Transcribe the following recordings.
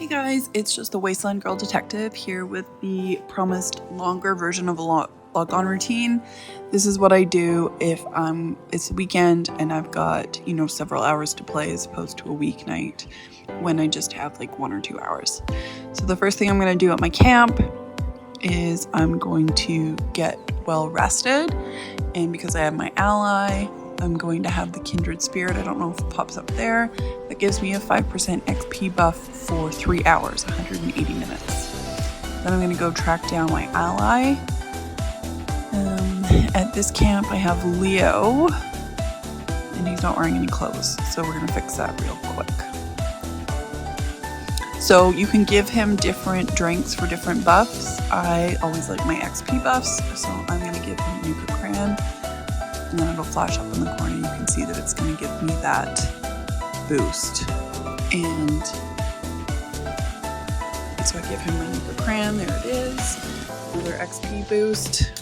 Hey guys, it's just the Wasteland Girl Detective here with the promised longer version of a log-on routine. This is what I do if it's the weekend and I've got, several hours to play as opposed to a weeknight when I just have like 1 or 2 hours. So the first thing I'm going to do at my camp is I'm going to get well rested, and because I have my ally, I'm going to have the Kindred Spirit. I don't know if it pops up there. That gives me a 5% XP buff for 3 hours, 180 minutes. Then I'm going to go track down my ally. At this camp, I have Leo, and he's not wearing any clothes, so we're going to fix that real quick. So you can give him different drinks for different buffs. I always like my XP buffs, so I'm going to give him Nuka Cran. And then it'll flash up in the corner. You can see that it's going to give me that boost. And so I give him my Nuka Cran. There it is. Another XP boost.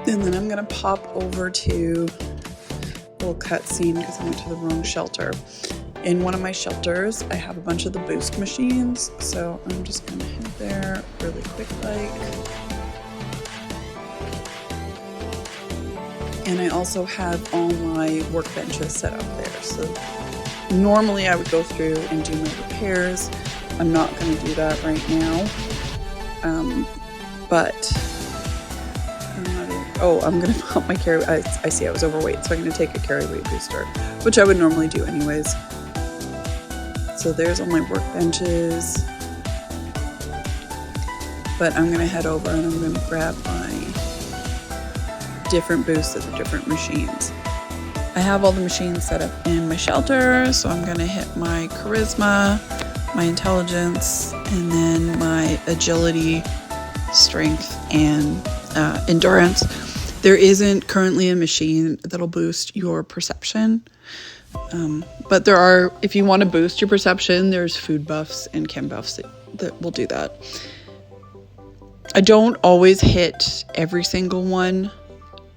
And then I'm going to pop over to a little cutscene because I went to the wrong shelter. In one of my shelters, I have a bunch of the boost machines. So I'm just going to head there really quick like. And I also have all my workbenches set up there. So normally I would go through and do my repairs. I'm not going to do that right now. I'm going to pop my carry. I see I was overweight, so I'm going to take a carry weight booster, which I would normally do anyways. So there's all my workbenches. But I'm going to head over and I'm going to grab my different boosts at the different machines. I have all the machines set up in my shelter, so I'm going to hit my charisma, my intelligence, and then my agility, strength, and endurance. There isn't currently a machine that'll boost your perception, but there are, if you want to boost your perception, there's food buffs and chem buffs that will do that. I don't always hit every single one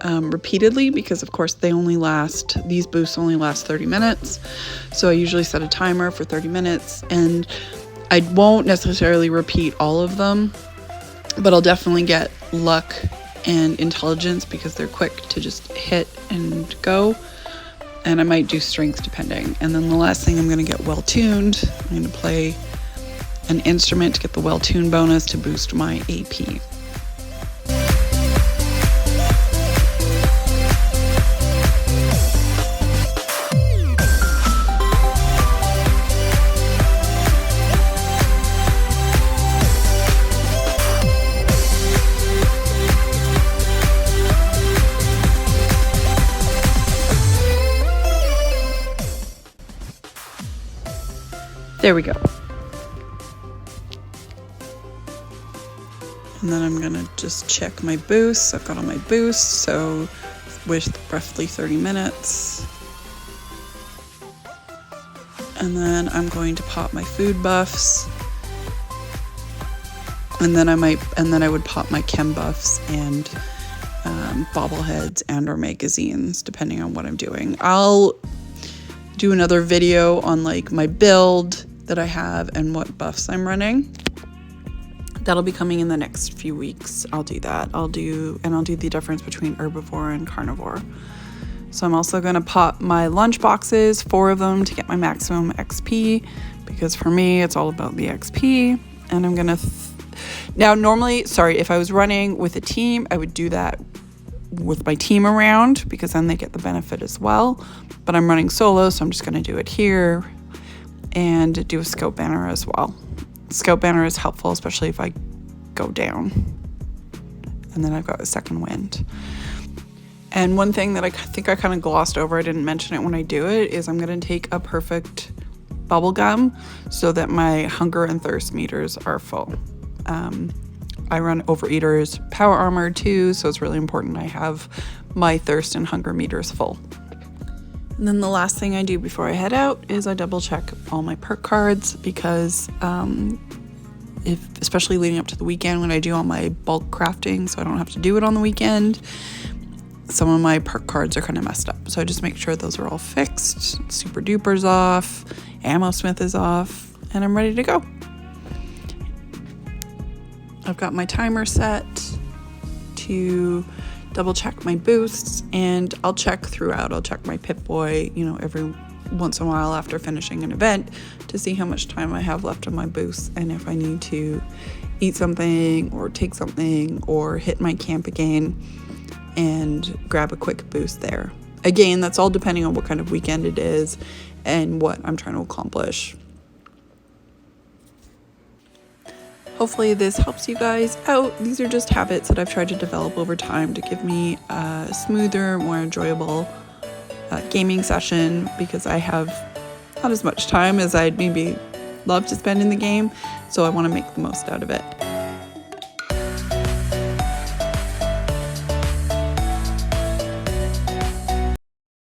repeatedly because of course these boosts only last 30 minutes. So I usually set a timer for 30 minutes and I won't necessarily repeat all of them, but I'll definitely get luck and intelligence because they're quick to just hit and go. And I might do strength depending. And then the last thing, I'm going to get well tuned. I'm going to play an instrument to get the well tuned bonus to boost my AP. There we go. And then I'm gonna just check my boosts. I've got all my boosts, so with roughly 30 minutes. And then I'm going to pop my food buffs. And then I would pop my chem buffs and bobbleheads and or magazines, depending on what I'm doing. I'll do another video on like my build that I have and what buffs I'm running. That'll be coming in the next few weeks. I'll do that. I'll do the difference between herbivore and carnivore. So I'm also going to pop my lunch boxes, 4 of them, to get my maximum XP, because for me it's all about the XP. And I'm going to now normally, if I was running with a team, I would do that with my team around because then they get the benefit as well. But I'm running solo, so I'm just going to do it here and do a scout banner as well. Scout banner is helpful, especially if I go down. And then I've got a second wind. And one thing that I think I kind of glossed over, I didn't mention it when I do it, is I'm going to take a perfect bubble gum so that my hunger and thirst meters are full. I run Overeater's Power Armor too, so it's really important I have my thirst and hunger meters full. And then the last thing I do before I head out is I double check all my perk cards because especially leading up to the weekend when I do all my bulk crafting, so I don't have to do it on the weekend, some of my perk cards are kind of messed up. So I just make sure those are all fixed, super dupers off, Ammosmith is off, and I'm ready to go. I've got my timer set to double check my boosts, and I'll check throughout. I'll check my Pip-Boy, every once in a while after finishing an event to see how much time I have left on my boosts, and if I need to eat something or take something or hit my camp again and grab a quick boost there. Again, that's all depending on what kind of weekend it is and what I'm trying to accomplish. Hopefully this helps you guys out. These are just habits that I've tried to develop over time to give me a smoother, more enjoyable gaming session, because I have not as much time as I'd maybe love to spend in the game, so I want to make the most out of it.